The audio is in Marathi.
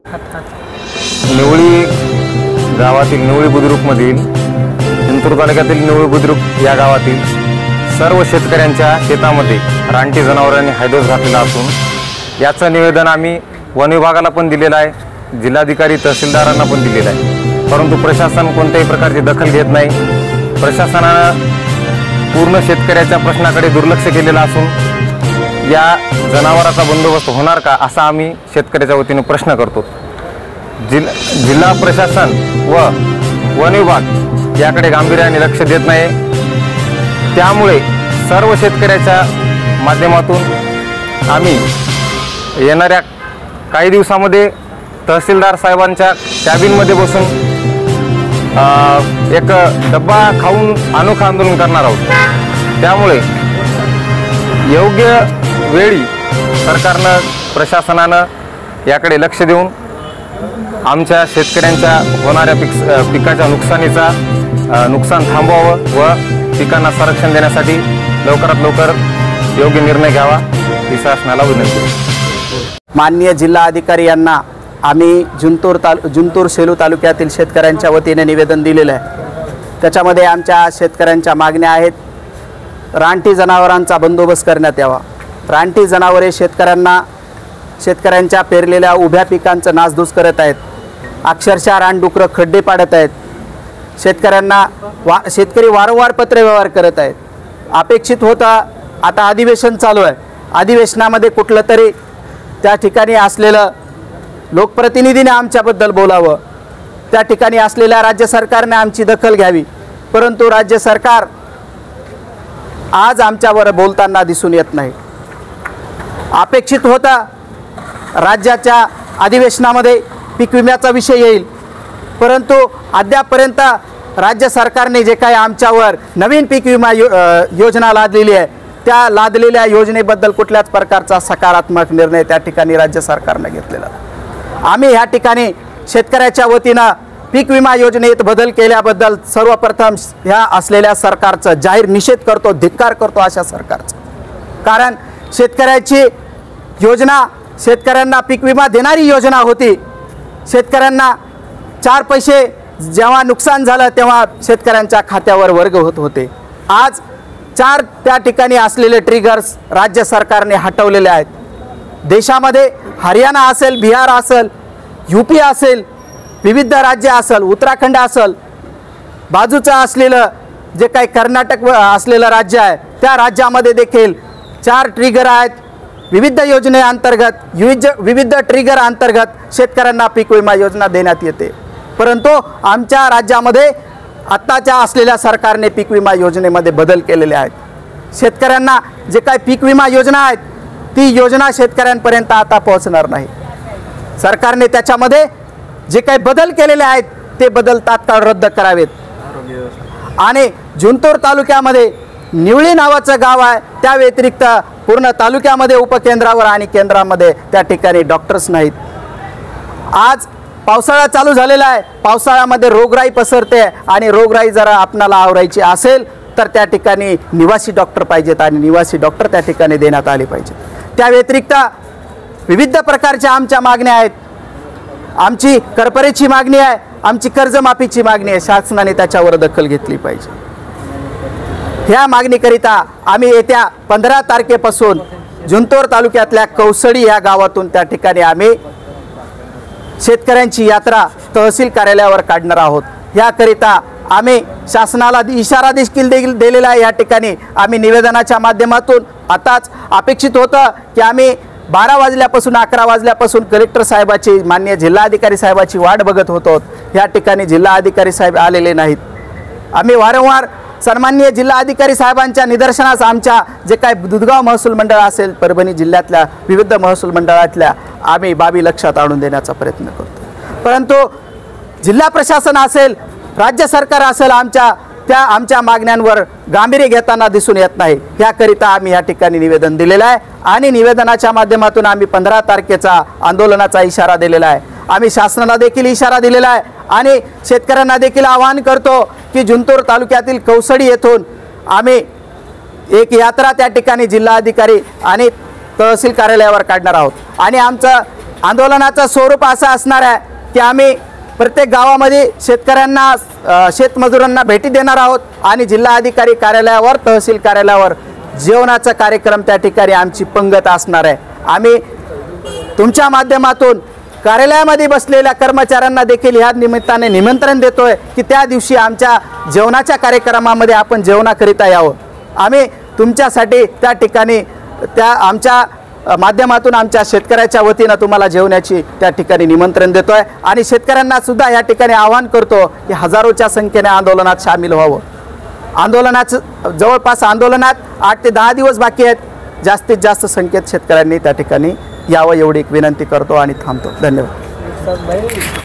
निवळी गावातील निवळी बुद्रुकमधील जिंतूर तालुक्यातील निवळी बुद्रुक या गावातील सर्व शेतकऱ्यांच्या शेतामध्ये रानटी जनावरांनी हैदोस घातलेला असून याचं निवेदन आम्ही वन विभागाला पण दिलेलं आहे, जिल्हाधिकारी तहसीलदारांना पण दिलेलं आहे, परंतु प्रशासन कोणत्याही प्रकारची दखल घेत नाही। प्रशासनानं पूर्ण शेतकऱ्याच्या प्रश्नाकडे दुर्लक्ष केलेलं असून या जनावरांचा बंदोबस्त होणार का असा आम्ही शेतकऱ्याच्या वतीने प्रश्न करतो। जिल्हा प्रशासन व वन विभाग याकडे गांभीर्याने लक्ष देत नाही, त्यामुळे सर्व शेतकऱ्याच्या माध्यमातून आम्ही येणाऱ्या काही दिवसामध्ये तहसीलदार साहेबांच्या कॅबिनमध्ये बसून एक डब्बा खाऊन अनोखं आंदोलन करणार आहोत। त्यामुळे योग्य वेळी सरकारनं प्रशासनानं याकडे लक्ष देऊन आमच्या शेतकऱ्यांच्या होणाऱ्या पिकाच्या नुकसान थांबवावं व पिकांना संरक्षण देण्यासाठी लवकरात लवकर योग्य निर्णय घ्यावा ही शासनाला विनंती आहे। माननीय जिल्हाधिकारी यांना आम्ही जिंतूर सेलू तालुक्यातील शेतकऱ्यांच्या वतीने निवेदन दिलेलं आहे। त्याच्यामध्ये आमच्या शेतकऱ्यांच्या मागण्या आहेत, रानटी जनावरांचा बंदोबस्त करण्यात यावा। रानटी जनावरे शेतकऱ्यांच्या पेरलेल्या उभ्या पिकांचं नासधूस करत आहेत, अक्षरशः रानडुकरं खड्डे पाडत आहेत, शेतकरी वारंवार पत्रव्यवहार करत आहेत। अपेक्षित होता आता अधिवेशन चालू आहे, अधिवेशनामध्ये कुठलं तरी त्या ठिकाणी असलेलं लोकप्रतिनिधीने आमच्याबद्दल बोलावं, त्या ठिकाणी असलेल्या राज्य सरकारने आमची दखल घ्यावी, परंतु राज्य सरकार आज आमच्यावर बोलताना दिसून येत नाही। अपेक्षित होता राज्याच्या अधिवेशनामध्ये पीक विम्याचा विषय येईल, परंतु अद्यापपर्यंत राज्य सरकारने जे काही आमच्यावर नवीन पीक विमा योजना लादलेली आहे त्या लादलेल्या योजनेबद्दल कुठल्याच प्रकारचा सकारात्मक निर्णय त्या ठिकाणी राज्य सरकारने घेतलेला। आम्ही ह्या ठिकाणी शेतकऱ्याच्या वतीनं पीक विमा योजनेत बदल केल्याबद्दल सर्वप्रथम ह्या असलेल्या सरकारचा जाहीर निषेध करतो, धिक्कार करतो अशा सरकारचा। कारण शेतकऱ्याची योजना, शेतकऱ्यांना पीक विमा देणारी योजना होती, शेतकऱ्यांना 4 पैसे जेव्हा नुकसान झालं तेव्हा शेतकऱ्यांच्या खात्यावर वर्ग होत होते। आज 4 त्या ठिकाणी असलेले ट्रिगर्स राज्य सरकारने हटवलेले आहेत। देशामध्ये हरियाणा असेल, बिहार असेल, यूपी असेल, विविध राज्य असेल, उत्तराखंड असेल, बाजूचं असलेलं जे काही कर्नाटक असलेलं राज्य आहे त्या राज्यामध्ये देखील 4 ट्रिगर आहेत। विविध योजनेअंतर्गत विविध ट्रिगर अंतर्गत शेतकऱ्यांना पीक विमा योजना देण्यात येते, परंतु आमच्या राज्यामध्ये आत्ताच्या असलेल्या सरकारने पीक विमा योजनेमध्ये बदल केलेले आहेत। शेतकऱ्यांना जे काही पीक विमा योजना आहेत ती योजना शेतकऱ्यांपर्यंत आता पोहोचणार नाही। सरकारने त्याच्यामध्ये जे काही बदल केलेले आहेत ते बदल तात्काळ रद्द करावेत। आणि जिंतूर तालुक्यामध्ये निवळी नावाचं गाव आहे, त्या व्यतिरिक्त पूर्ण तालुक्यामध्ये उपकेंद्रावर आणि केंद्रामध्ये त्या ठिकाणी डॉक्टर्स नाहीत। आज पावसाळा चालू झालेला आहे, पावसाळ्यामध्ये रोगराई पसरते आणि रोगराई जरा आपणाला आवरायची असेल तर त्या ठिकाणी निवासी डॉक्टर पाहिजेत आणि निवासी डॉक्टर त्या ठिकाणी देण्यात आले पाहिजेत। त्या व्यतिरिक्त विविध प्रकारच्या आमच्या मागण्या आहेत। आमची करपरेची मागणी आहे, आमची कर्जमाफीची मागणी आहे, शासनाने त्याच्यावर दखल घेतली पाहिजे। ह्या मागणीकरिता आम्ही येत्या 15 तारखेपासून जिंतूर तालुक्यातल्या कौसडी या गावातून त्या ठिकाणी आम्ही शेतकऱ्यांची यात्रा तहसील कार्यालयावर काढणार आहोत। याकरिता आम्ही शासनाला इशारा देखील दिलेला आहे। या ठिकाणी आम्ही निवेदनाच्या माध्यमातून आताच अपेक्षित होतं की आम्ही 12 वाजल्यापासून 11 वाजल्यापासून कलेक्टर साहेबाची, माननीय जिल्हाधिकारी साहेबाची वाट बघत होतो। या ठिकाणी जिल्हाधिकारी साहेब आलेले नाहीत। आम्ही वारंवार सन्माननीय जिल्हाधिकारी साहेबांच्या निदर्शनास आमच्या जे काही दुधगाव महसूल मंडळ असेल, परभणी जिल्ह्यातल्या विविध महसूल मंडळातल्या आम्ही बाबी लक्षात आणून देण्याचा प्रयत्न करतो, परंतु जिल्हा प्रशासन असेल, राज्य सरकार असेल, आमच्या मागण्यांवर गांभीर्य घेताना दिसून येत नाही। याकरिता आम्ही या ठिकाणी निवेदन दिलेलं आहे आणि निवेदनाच्या माध्यमातून आम्ही 15 तारखेचा आंदोलनाचा इशारा दिलेला आहे। आम्ही शासनाला देखील इशारा दिलेला आहे आणि शेतकऱ्यांना देखील आवाहन करतो की जिंतूर तालुक्यातील कौसडी येथून आम्ही एक यात्रा त्या ठिकाणी जिल्हाधिकारी आणि तहसील कार्यालयावर काढणार आहोत आणि आमचं आंदोलनाचं स्वरूप असं असणार आहे की आम्ही प्रत्येक गावामध्ये शेतकऱ्यांना शेतमजुरांना भेटी देणार आहोत आणि जिल्हाधिकारी कार्यालयावर तहसील कार्यालयावर जेवणाचा कार्यक्रम त्या ठिकाणी आमची पंगत असणार आहे। आम्ही तुमच्या माध्यमातून कार्यालयामध्ये बसलेल्या कर्मचाऱ्यांना देखील ह्या निमित्ताने निमंत्रण देतोय की त्या दिवशी आमच्या जेवणाच्या कार्यक्रमामध्ये आपण जेवणाकरिता यावं। आम्ही तुमच्यासाठी त्या ठिकाणी त्या आमच्या माध्यमातून आमच्या शेतकऱ्याच्या वतीनं तुम्हाला जेवण्याची त्या ठिकाणी निमंत्रण देतोय आणि शेतकऱ्यांना सुद्धा या ठिकाणी आवाहन करतो की हजारोच्या संख्येने आंदोलनात सामील व्हावं। आंदोलनाचं जवळपास आंदोलनात 8 ते 10 दिवस बाकी आहेत। जास्तीत जास्त संख्येत शेतकऱ्यांनी त्या ठिकाणी यावं एवढी एक विनंती करतो आणि थांबतो। धन्यवाद।